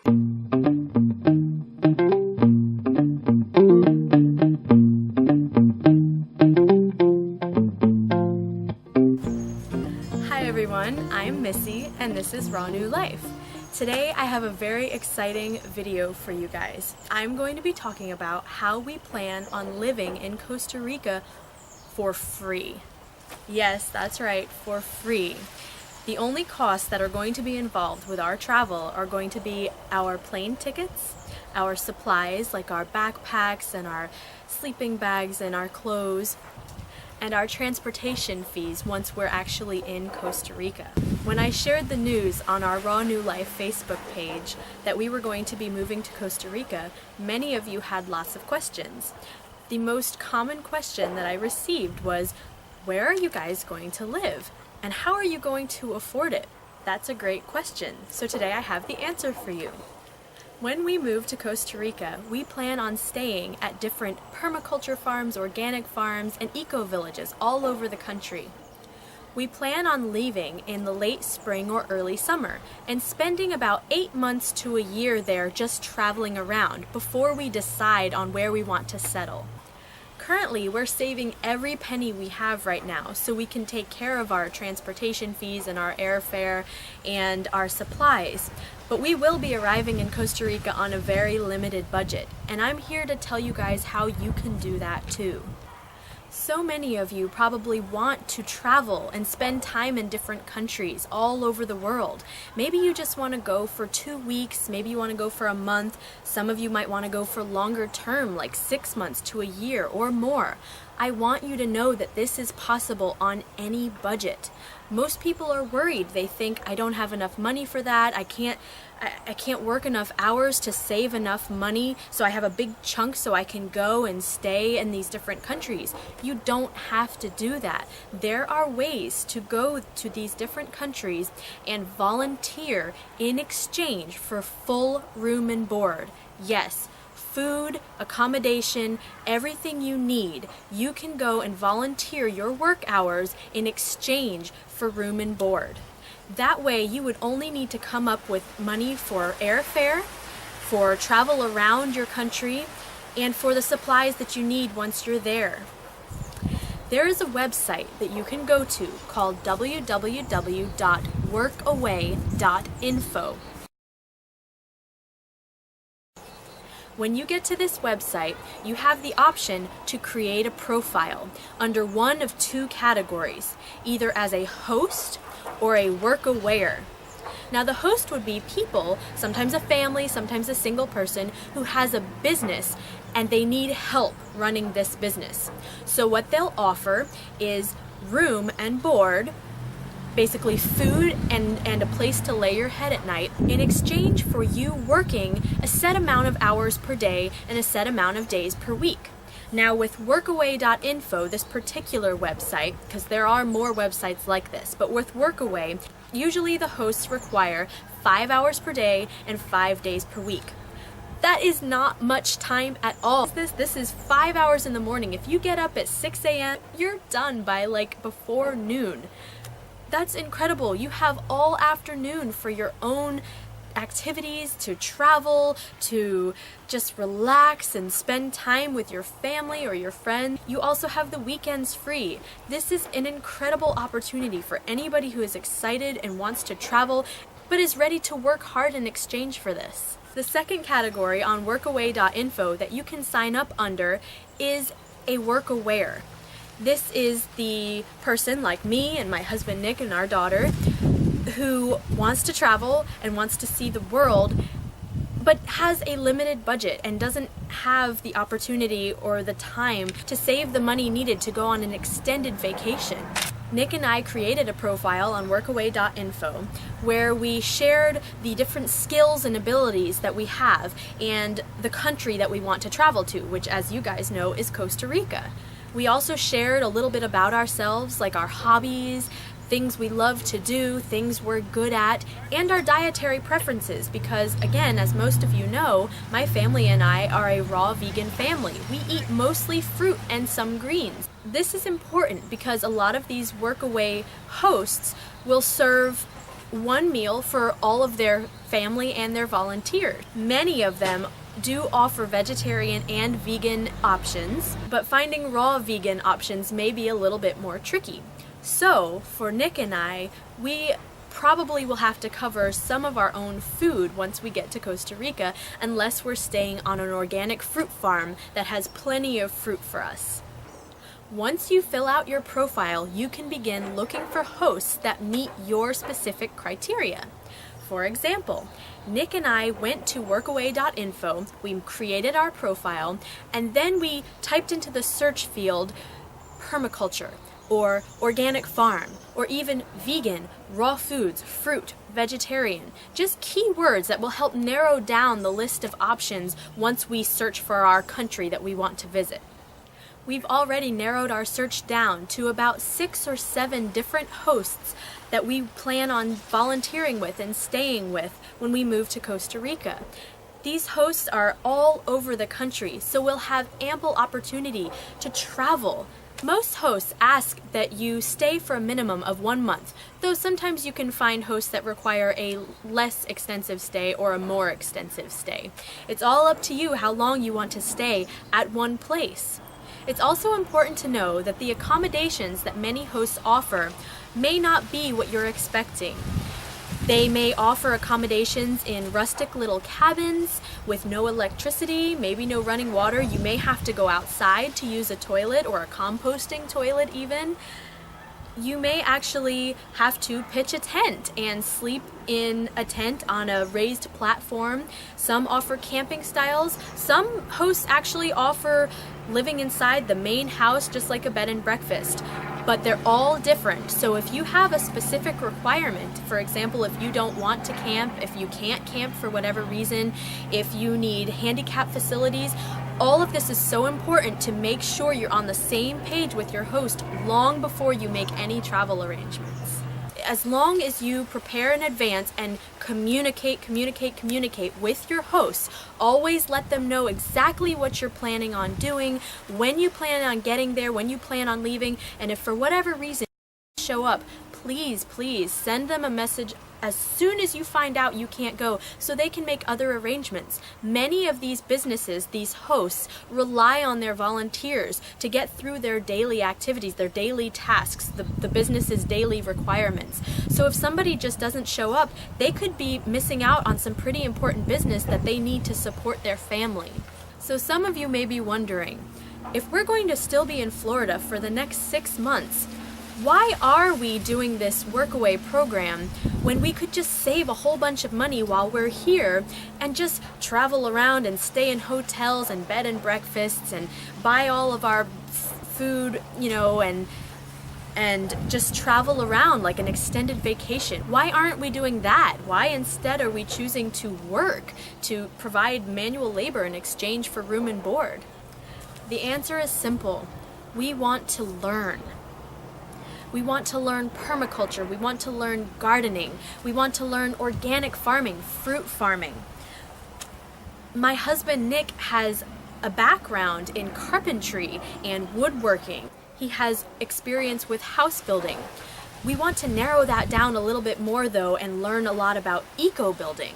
Hi everyone, I'm Missy and this is Raw New Life. Today I have a very exciting video for you guys. I'm going to be talking about how we plan on living in Costa Rica for free. Yes, that's right, for free. The only costs that are going to be involved with our travel are going to be our plane tickets, our supplies like our backpacks and our sleeping bags and our clothes, and our transportation fees once we're actually in Costa Rica. When I shared the news on our Raw New Life Facebook page that we were going to be moving to Costa Rica, many of you had lots of questions. The most common question that I received was, where are you guys going to live? And how are you going to afford it? That's a great question. So today I have the answer for you. When we move to Costa Rica, we plan on staying at different permaculture farms, organic farms, and eco-villages all over the country. We plan on leaving in the late spring or early summer and spending about 8 months to a year there just traveling around before we decide on where we want to settle. Currently, we're saving every penny we have right now so we can take care of our transportation fees and our airfare and our supplies. But we will be arriving in Costa Rica on a very limited budget, and I'm here to tell you guys how you can do that too. So many of you probably want to travel and spend time in different countries all over the world. Maybe you just want to go for 2 weeks, maybe you want to go for a month. Some of you might want to go for longer term, like 6 months to a year or more. I want you to know that this is possible on any budget. Most people are worried. They think, I don't have enough money for that. I can't work enough hours to save enough money, so I have a big chunk so I can go and stay in these different countries. You don't have to do that. There are ways to go to these different countries and volunteer in exchange for full room and board. Yes, food, accommodation, everything you need. You can go and volunteer your work hours in exchange for room and board. That way you would only need to come up with money for airfare, for travel around your country, and for the supplies that you need once you're there. There is a website that you can go to called www.workaway.info. When you get to this website, you have the option to create a profile under one of 2 categories, either as a host or a workawayer. Now the host would be people, sometimes a family, sometimes a single person, who has a business and they need help running this business. So what they'll offer is room and board, basically food and a place to lay your head at night in exchange for you working a set amount of hours per day and a set amount of days per week. Now with workaway.info, this particular website, because there are more websites like this, but with Workaway, usually the hosts require 5 hours per day and 5 days per week. That is not much time at all. This is 5 hours in the morning. If you get up at 6 a.m., you're done by like before noon. That's incredible. You have all afternoon for your own activities, to travel, to just relax and spend time with your family or your friends. You also have the weekends free. This is an incredible opportunity for anybody who is excited and wants to travel, but is ready to work hard in exchange for this. The second category on workaway.info that you can sign up under is a workawayer. This is the person like me and my husband Nick and our daughter who wants to travel and wants to see the world, but has a limited budget and doesn't have the opportunity or the time to save the money needed to go on an extended vacation. Nick and I created a profile on workaway.info where we shared the different skills and abilities that we have and the country that we want to travel to, which, as you guys know, is Costa Rica. We also shared a little bit about ourselves, like our hobbies, things we love to do, things we're good at, and our dietary preferences because, again, as most of you know, my family and I are a raw vegan family. We eat mostly fruit and some greens. This is important because a lot of these workaway hosts will serve one meal for all of their family and their volunteers. Many of them do offer vegetarian and vegan options, but finding raw vegan options may be a little bit more tricky. So for Nick and I, we probably will have to cover some of our own food once we get to Costa Rica, unless we're staying on an organic fruit farm that has plenty of fruit for us. Once you fill out your profile, you can begin looking for hosts that meet your specific criteria. For example, Nick and I went to workaway.info, we created our profile, and then we typed into the search field permaculture, or organic farm, or even vegan, raw foods, fruit, vegetarian. Just keywords that will help narrow down the list of options once we search for our country that we want to visit. We've already narrowed our search down to about 6 or 7 different hosts that we plan on volunteering with and staying with when we move to Costa Rica. These hosts are all over the country, so we'll have ample opportunity to travel. Most hosts ask that you stay for a minimum of 1 month, though sometimes you can find hosts that require a less extensive stay or a more extensive stay. It's all up to you how long you want to stay at one place. It's also important to know that the accommodations that many hosts offer may not be what you're expecting. They may offer accommodations in rustic little cabins with no electricity, maybe no running water. You may have to go outside to use a toilet or a composting toilet even. You may actually have to pitch a tent and sleep in a tent on a raised platform. Some offer camping styles. Some hosts actually offer living inside the main house just like a bed and breakfast. But they're all different. So if you have a specific requirement, for example, if you don't want to camp, if you can't camp for whatever reason, if you need handicap facilities, all of this is so important to make sure you're on the same page with your host long before you make any travel arrangements. As long as you prepare in advance and communicate with your hosts, always let them know exactly what you're planning on doing, when you plan on getting there, when you plan on leaving, and if for whatever reason you show up, please send them a message as soon as you find out you can't go so they can make other arrangements. Many of these businesses, these hosts, rely on their volunteers to get through their daily activities, their daily tasks, the business's daily requirements. So if somebody just doesn't show up, they could be missing out on some pretty important business that they need to support their family. So some of you may be wondering, if we're going to still be in Florida for the next 6 months, why are we doing this workaway program when we could just save a whole bunch of money while we're here and just travel around and stay in hotels and bed and breakfasts and buy all of our food, and just travel around like an extended vacation? Why aren't we doing that? Why instead are we choosing to work, to provide manual labor in exchange for room and board? The answer is simple. We want to learn. We want to learn permaculture, we want to learn gardening, we want to learn organic farming, fruit farming. My husband Nick has a background in carpentry and woodworking. He has experience with house building. We want to narrow that down a little bit more though and learn a lot about eco-building.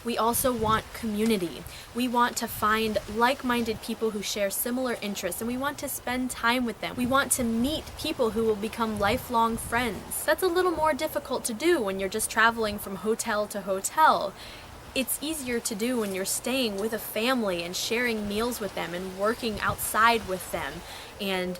We also want community. We want to find like-minded people who share similar interests, and we want to spend time with them. We want to meet people who will become lifelong friends. That's a little more difficult to do when you're just traveling from hotel to hotel. It's easier to do when you're staying with a family and sharing meals with them and working outside with them and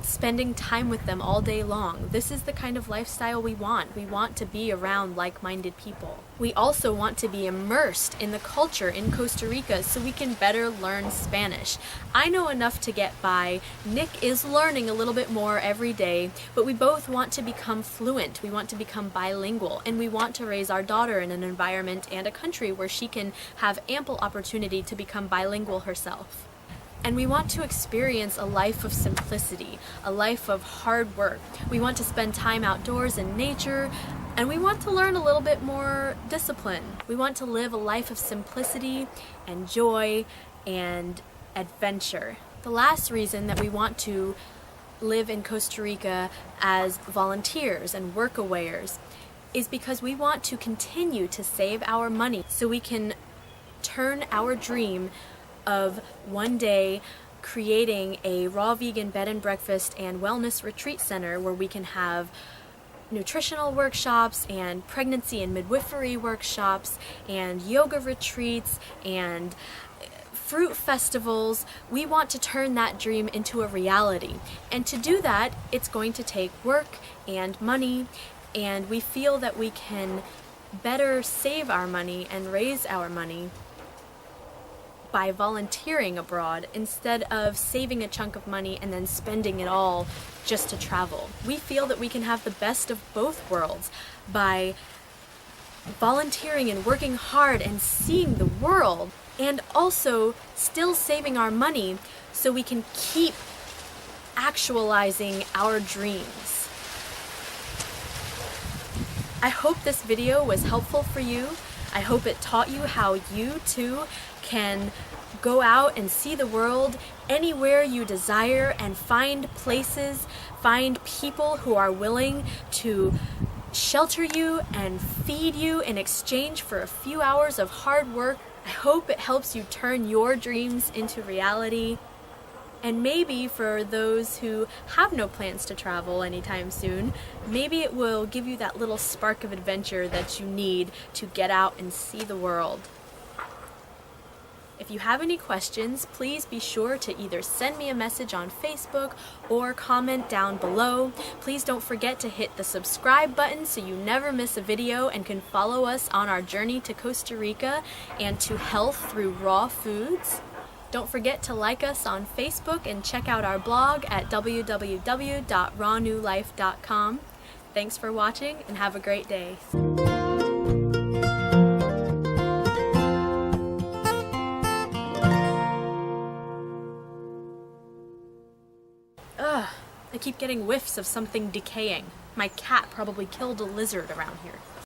spending time with them all day long. This is the kind of lifestyle we want. We want to be around like-minded people. We also want to be immersed in the culture in Costa Rica so we can better learn Spanish. I know enough to get by. Nick is learning a little bit more every day, but we both want to become fluent. We want to become bilingual, and we want to raise our daughter in an environment and a country where she can have ample opportunity to become bilingual herself. And we want to experience a life of simplicity, a life of hard work. We want to spend time outdoors in nature, and we want to learn a little bit more discipline. We want to live a life of simplicity and joy and adventure. The last reason that we want to live in Costa Rica as volunteers and workawayers is because we want to continue to save our money so we can turn our dream of one day creating a raw vegan bed and breakfast and wellness retreat center where we can have nutritional workshops and pregnancy and midwifery workshops and yoga retreats and fruit festivals. We want to turn that dream into a reality. And to do that, it's going to take work and money, and we feel that we can better save our money and raise our money by volunteering abroad instead of saving a chunk of money and then spending it all just to travel. We feel that we can have the best of both worlds by volunteering and working hard and seeing the world, and also still saving our money so we can keep actualizing our dreams. I hope this video was helpful for you. I hope it taught you how you too can go out and see the world anywhere you desire and find places, find people who are willing to shelter you and feed you in exchange for a few hours of hard work. I hope it helps you turn your dreams into reality. And maybe for those who have no plans to travel anytime soon, maybe it will give you that little spark of adventure that you need to get out and see the world. If you have any questions, please be sure to either send me a message on Facebook or comment down below. Please don't forget to hit the subscribe button so you never miss a video and can follow us on our journey to Costa Rica and to health through raw foods. Don't forget to like us on Facebook and check out our blog at www.rawnewlife.com. Thanks for watching and have a great day. Ugh, I keep getting whiffs of something decaying. My cat probably killed a lizard around here.